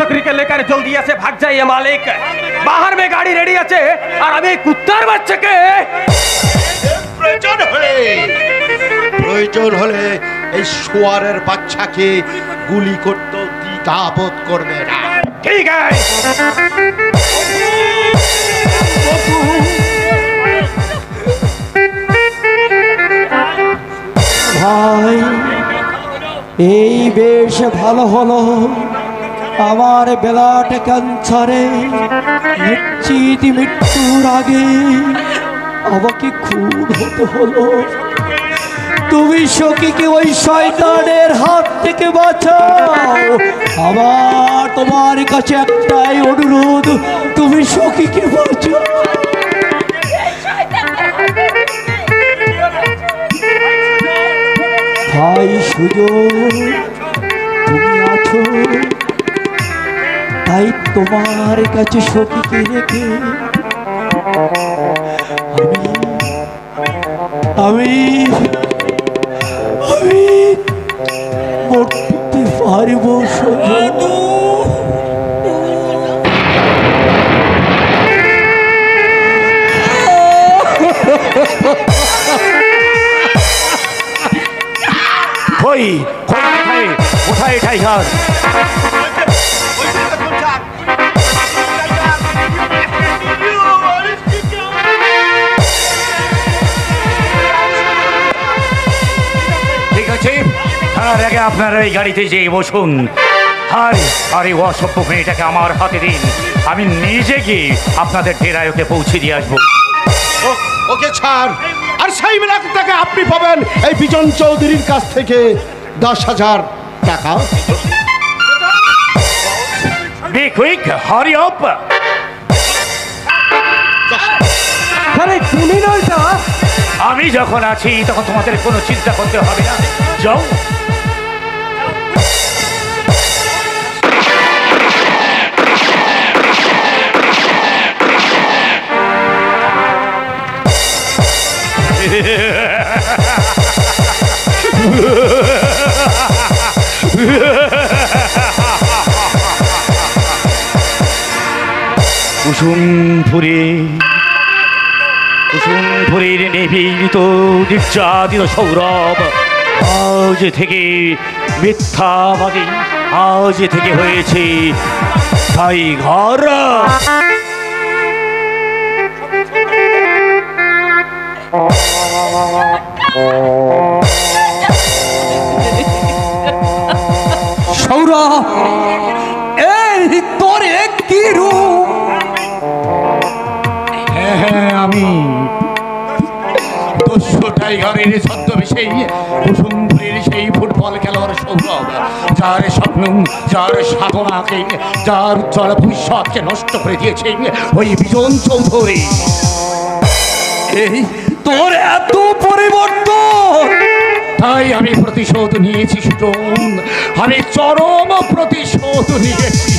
बकरी के लेकर जल्दी से भाग जाइए मालिक। बाहर में गाड़ी रेडी আছে আর আমি কুত্তার বাচ্চাকে প্রয়োজন হলে এই শুয়ারের বাচ্চাকে গুলি করতে দ্বিধাবোধ করবে না। ঠিক আছে ভাই, এই বেশ ভালো হলো। আমার বেলাটা ক্যান্সারে নিশ্চিত মৃত্যুর আগে আমাকে খুন হতে হলো। তুমি সখীকে ওই শয়তানের হাত থেকে বাঁচাও। আমার তোমার কাছে একটাই অনুরোধ, তুমি সখীকে বাঁচাও। ভাই সুযোগ, তুমি আছো তাই তোমার কাছে সখীকে রেখে আমি মরতে পারবো। কোথায় টাইগার? তার আগে আপনারা এই গাড়িতে যেয়ে বসুন। আর এই অসভ্য মেয়েটাকে আমার হাতে দিন, আমি নিজে গিয়ে আপনাদের ডেরায় ওকে পৌঁছে দিয়ে আসবো। ওকে ছাড়। আর সেই টাকা আপনি পাবেন এই বিজন চৌধুরীর কাছ থেকে 10,000 টাকা। Be quick, hurry up! আরে তুমি নয়টা, আমি যখন আছি তখন তোমাদের কোনো চিন্তা করতে হবে না। যাও। কুসুমপুরীর নিভৃত নির্যাতিত সৌরভ আজ থেকে মিথ্যাবাদী, আজ থেকে হয়েছে টাইগার। সৌরভ, এই তোর কি রূপ! হ্যাঁ, আমি দস্যু টাইগারের ছদ্মবেশে কুসুমপুরের সেই ফুটবল খেলোয়াড় সৌরভ, যার স্বপ্ন, যার সাধনাকে, যার উজ্জ্বল ভবিষ্যৎকে নষ্ট করে দিয়েছে ওই বিজন চৌধুরী। এই তোর এত পরিবর্তন! তাই আমি প্রতিশোধ নিয়েছি সুজন, আমি চরম প্রতিশোধ নিয়েছি।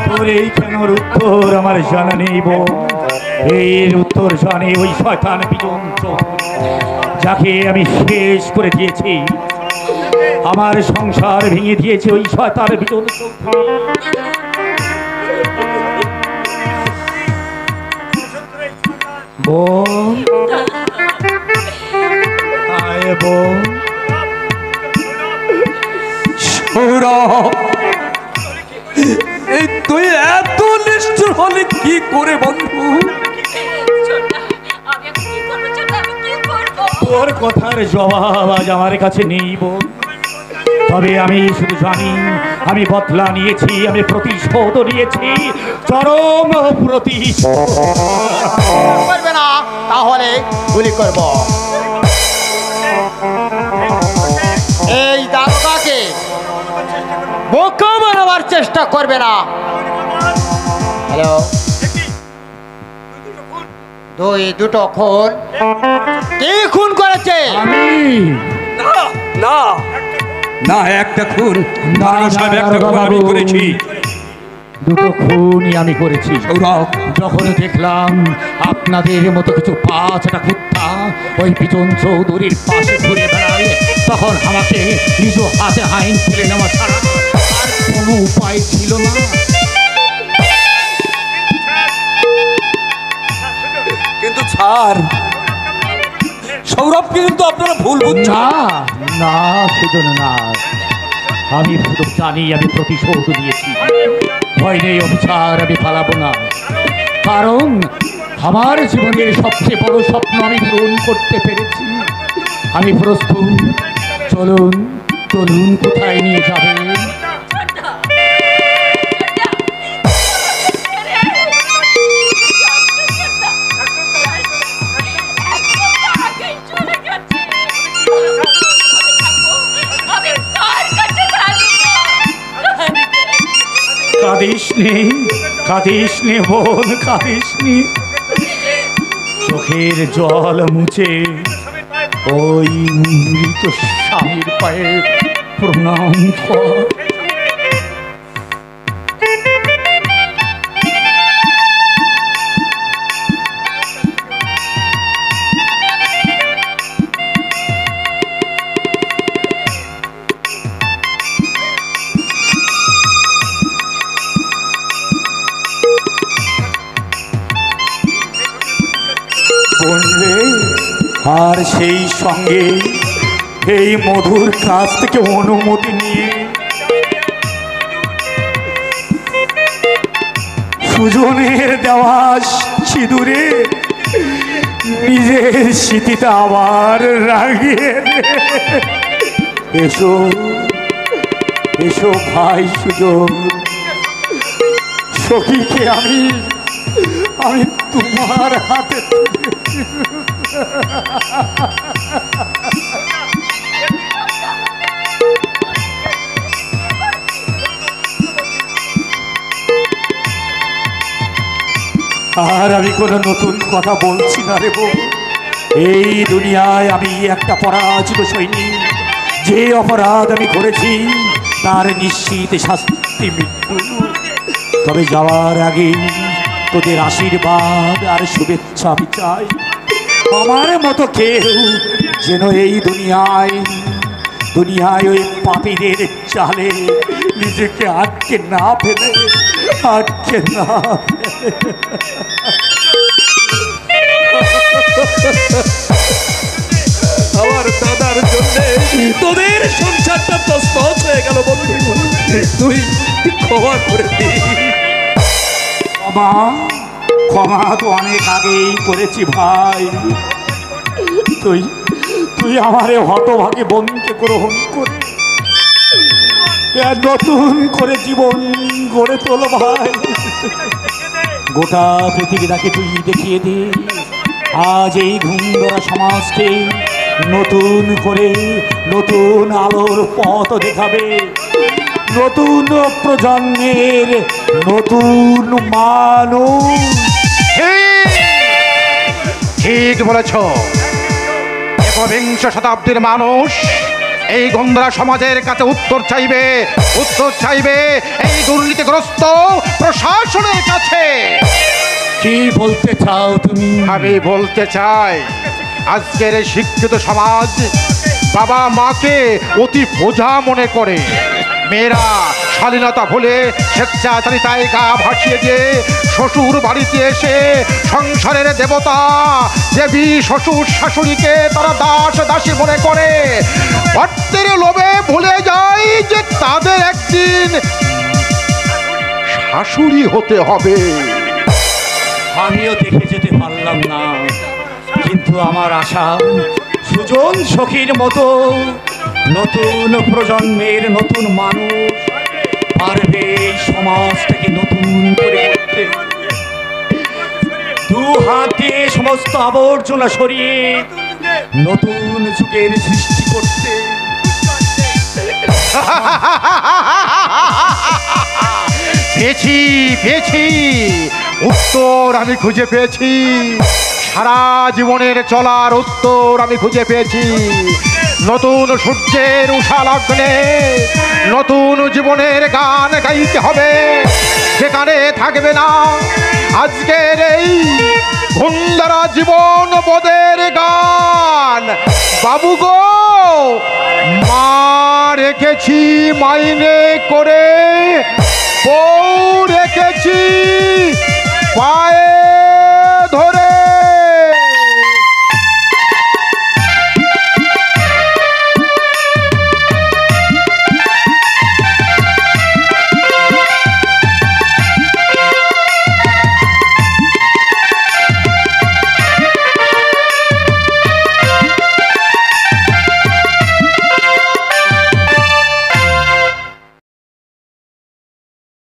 তোর এইখানের উত্তর আমার জানা নেই বোন। এর উত্তর জানে ওই শয়তান বিজন চৌধুরী, যাকে আমি শেষ করে দিয়েছি। আমার সংসার ভেঙে দিয়েছে ওই শয়তান বিজন চৌধুরী। বোন, আয় বোন। সৌরভ, এই তুই এত নিষ্ঠুর হলে কি করে বন্ধু? তোর কথার জবাব আজ আমার কাছে নেই বোন, তবে আমি শুধু জানি আমি বদলা নিয়েছি, আমি প্রতিশোধ নিয়েছি, চরম প্রতিশোধ। করবে না তাহলে গুলি করব। এই দারোগাকে বোকা বানাবার চেষ্টা করবে না। হ্যালো, দুটো খুন? কে খুন করেছে? আমি না না না, একটা খুন দারোগা সাহেব, একটা খুন আমি করেছি। দুটো খুনই আমি করেছি। সৌরভ, যখন দেখলাম আপনাদের মতো কিছু পাঁচটা কুত্তা ওই বিজন চৌধুরীর পাশে ঘুরে বেড়ায়, তখন আমাকে নিজ হাতে আইন তুলে নেওয়া ছাড়া আর কোনো উপায় ছিল না। কিন্তু স্যার, সৌরভকে কিন্তু আপনারা ভুল বুঝছেন। না না, সেজন্য না, আমি শুধু জানি আমি প্রতিশোধ নিয়েছি। ভয় নেই অফিসার, আমি পালাবো না, কারণ আমার জীবনের সবচেয়ে বড় স্বপ্ন আমি পূরণ করতে পেরেছি। আমি প্রস্তুত। চলুন চলুন, কোথায় নিয়ে যাবেন? কাঁদিস নে, কাঁদিস নে বোন, কাঁদিস নে। চোখের জল মুছে ওই মৃত স্বামীর পায়ে প্রণাম কর। বললে আর সেই সঙ্গে এই মধুর কাছ থেকে অনুমতি নিয়ে সুজনের দেওয়া সিঁদুরে নিজের স্মৃতিটা আবার রাগিয়ে দে। এসো এসো ভাই সুজন, সখীকে আমি তোমার হাতে আর আমি কোনো নতুন কথা বলছি না রে বউ। এই দুনিয়ায় আমি একটা পরাজিত সৈনিক। যে অপরাধ আমি করেছি তার নিশ্চিত শাস্তি মৃত্যু। তবে যাওয়ার আগে তোদের আশীর্বাদ আর শুভেচ্ছা আমি চাই। আমার মতো কেউ যেন এই দুনিয়ায় ওই পাপীদের চালে নিজেকে আটকে না ফেলে, আটকে না ফেলে। আমার দাদার জন্য তোদের সংসারটা তছনছ হয়ে গেল বন্ধু, তুই ক্ষমা করে দিস। ক্ষমা তো অনেক আগেই করেছি ভাই। তুই আমারে হতভাগে বোনকে গ্রহণ করে নতুন করে জীবন গড়ে তোল ভাই। গোটা পৃথিবীটাকে তুই দেখিয়ে দে আজ এই ঘুমধরা সমাজকে নতুন করে নতুন আলোর পথ দেখাবে, নতুন প্রজন্মের নতুন মানুষ। ঠিক বলেছ। একবিংশ শতাব্দীর মানুষ এই গন্ধরা সমাজের কাছে উত্তর চাইবে এই দুর্নীতিগ্রস্ত প্রশাসনের কাছে। কি বলতে চাও তুমি? আমি বলতে চাই, আজকের এই শিক্ষিত সমাজ বাবা মাকে অতি বোঝা মনে করে। মেয়েরা শালীনতা ভুলে স্বেচ্ছাচারিতায় গা ভাসিয়ে দিয়ে শ্বশুর বাড়িতে এসে সংসারের দেবতা দেবী শ্বশুর শাশুড়িকে তারা দাসী মনে করে। অর্থের লোভে ভুলে যায় যে তাদের একদিন শাশুড়ি হতে হবে। আমিও দেখে যেতে পারলাম না, কিন্তু আমার আশা সুজন সখীর মতো নতুন প্রজন্মের নতুন মানুষ পারবে এই সমাজটাকে নতুন করে করতে। দু হাত দিয়ে সমস্ত আবর্জনা সরিয়ে নতুন যুগের সৃষ্টি করতে। পেয়েছি উত্তর আমি খুঁজে পেয়েছি। সারা জীবনের চলার উত্তর আমি খুঁজে পেয়েছি। নতুন সূর্যের উষা লগ্নে নতুন জীবনের গান গাইতে হবে, সেখানে থাকবে না আজকের এই ঘুন্ডারা জীবন বোধের গান। বাবু গো, মা রেখেছি মাইনে করে, বউ রেখেছি পায়ে